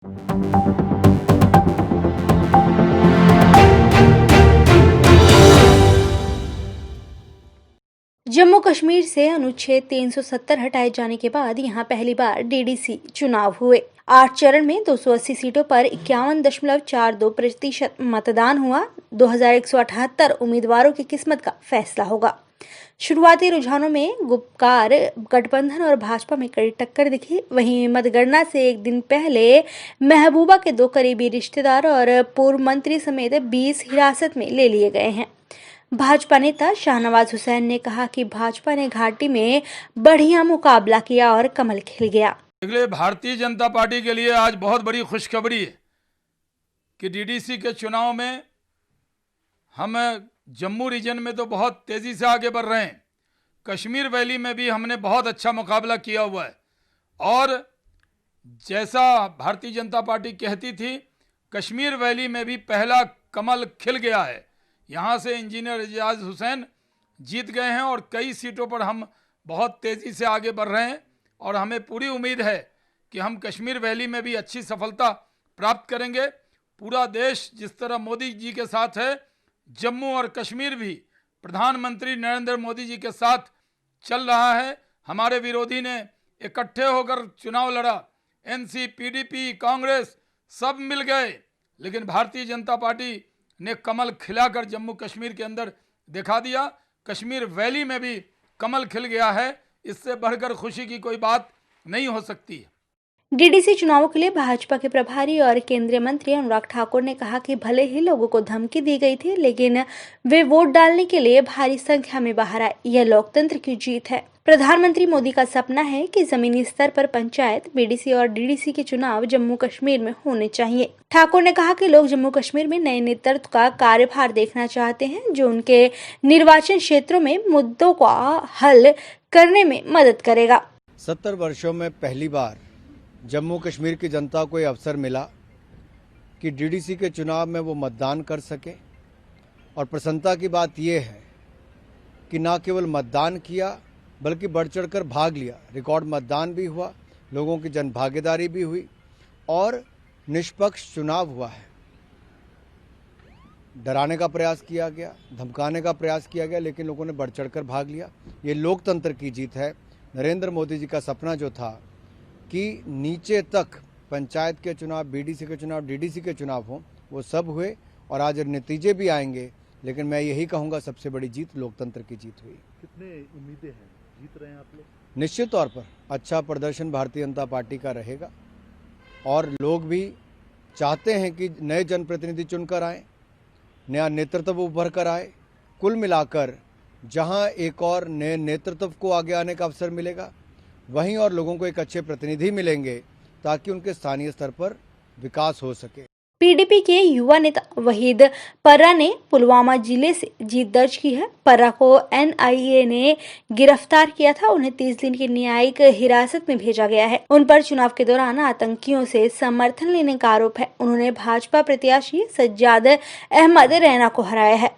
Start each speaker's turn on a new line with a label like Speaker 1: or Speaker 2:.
Speaker 1: जम्मू कश्मीर से अनुच्छेद 370 हटाए जाने के बाद यहां पहली बार डीडीसी चुनाव हुए। 8 चरण में 280 सीटों पर 51.42% मतदान हुआ। 2178 उम्मीदवारों की किस्मत का फैसला होगा। शुरुआती रुझानों में गुपकार गठबंधन और भाजपा में कड़ी टक्कर दिखी। वहीं मतगणना से एक दिन पहले महबूबा के 2 करीबी रिश्तेदार और पूर्व मंत्री समेत 20 हिरासत में ले लिए गए हैं। भाजपा नेता शाहनवाज हुसैन ने कहा कि भाजपा ने घाटी में बढ़िया मुकाबला किया और कमल खिल गया।
Speaker 2: अगले भारतीय जनता पार्टी के लिए आज बहुत बड़ी खुशखबरी है कि डीडीसी के चुनाव में हम जम्मू रीजन में तो बहुत तेजी से आगे बढ़ रहे हैं। कश्मीर वैली में भी हमने बहुत अच्छा मुकाबला किया हुआ है और जैसा भारतीय जनता पार्टी कहती थी, कश्मीर वैली में भी पहला कमल खिल गया है। यहाँ से इंजीनियर एजाज हुसैन जीत गए हैं और कई सीटों पर हम बहुत तेज़ी से आगे बढ़ रहे हैं और हमें पूरी उम्मीद है कि हम कश्मीर वैली में भी अच्छी सफलता प्राप्त करेंगे। पूरा देश जिस तरह मोदी जी के साथ है, जम्मू और कश्मीर भी प्रधानमंत्री नरेंद्र मोदी जी के साथ चल रहा है। हमारे विरोधी ने इकट्ठे होकर चुनाव लड़ा, एनसी, पीडीपी, कांग्रेस सब मिल गए, लेकिन भारतीय जनता पार्टी ने कमल खिलाकर जम्मू कश्मीर के अंदर दिखा दिया। कश्मीर वैली में भी कमल खिल गया है। इससे बढ़कर खुशी की कोई बात नहीं हो सकती है।
Speaker 1: डीडीसी चुनावों के लिए भाजपा के प्रभारी और केंद्रीय मंत्री अनुराग ठाकुर ने कहा कि भले ही लोगों को धमकी दी गई थी, लेकिन वे वोट डालने के लिए भारी संख्या में बाहर आए। यह लोकतंत्र की जीत है। प्रधानमंत्री मोदी का सपना है कि जमीनी स्तर पर पंचायत, बीडीसी और डीडीसी के चुनाव जम्मू कश्मीर में होने चाहिए। ठाकुर ने कहा कि लोग जम्मू कश्मीर में नए नेतृत्व का कार्यभार देखना चाहते हैं, जो उनके निर्वाचन क्षेत्रों में मुद्दों का हल करने में मदद करेगा।
Speaker 3: 70 वर्षों में पहली बार जम्मू कश्मीर की जनता को ये अवसर मिला कि डीडीसी के चुनाव में वो मतदान कर सके और प्रसन्नता की बात यह है कि न केवल मतदान किया बल्कि बढ़ चढ़कर भाग लिया। रिकॉर्ड मतदान भी हुआ, लोगों की जनभागीदारी भी हुई और निष्पक्ष चुनाव हुआ है। डराने का प्रयास किया गया, धमकाने का प्रयास किया गया, लेकिन लोगों ने बढ़ चढ़कर भाग लिया। ये लोकतंत्र की जीत है। नरेंद्र मोदी जी का सपना जो था कि नीचे तक पंचायत के चुनाव, बीडीसी के चुनाव, डीडीसी के चुनाव हों, वो सब हुए और आज नतीजे भी आएंगे। लेकिन मैं यही कहूँगा, सबसे बड़ी जीत लोकतंत्र की जीत हुई।
Speaker 4: कितने उम्मीदें हैं, जीत रहे हैं आप लोग?
Speaker 3: निश्चित तौर पर अच्छा प्रदर्शन भारतीय जनता पार्टी का रहेगा और लोग भी चाहते हैं कि नए जनप्रतिनिधि चुनकर आए, नया नेतृत्व उभर कर आए। कुल मिलाकर जहां एक और नए नेतृत्व को आगे आने का अवसर मिलेगा, वहीं और लोगों को एक अच्छे प्रतिनिधि मिलेंगे ताकि उनके स्थानीय स्तर पर विकास हो सके।
Speaker 1: पीडीपी के युवा नेता वहीद पर्रा ने पुलवामा जिले से जीत दर्ज की है। पर्रा को एनआईए ने गिरफ्तार किया था। उन्हें 30 दिन की न्यायिक हिरासत में भेजा गया है। उन पर चुनाव के दौरान आतंकियों से समर्थन लेने का आरोप है। उन्होंने भाजपा प्रत्याशी सज्जाद अहमद रैना को हराया है।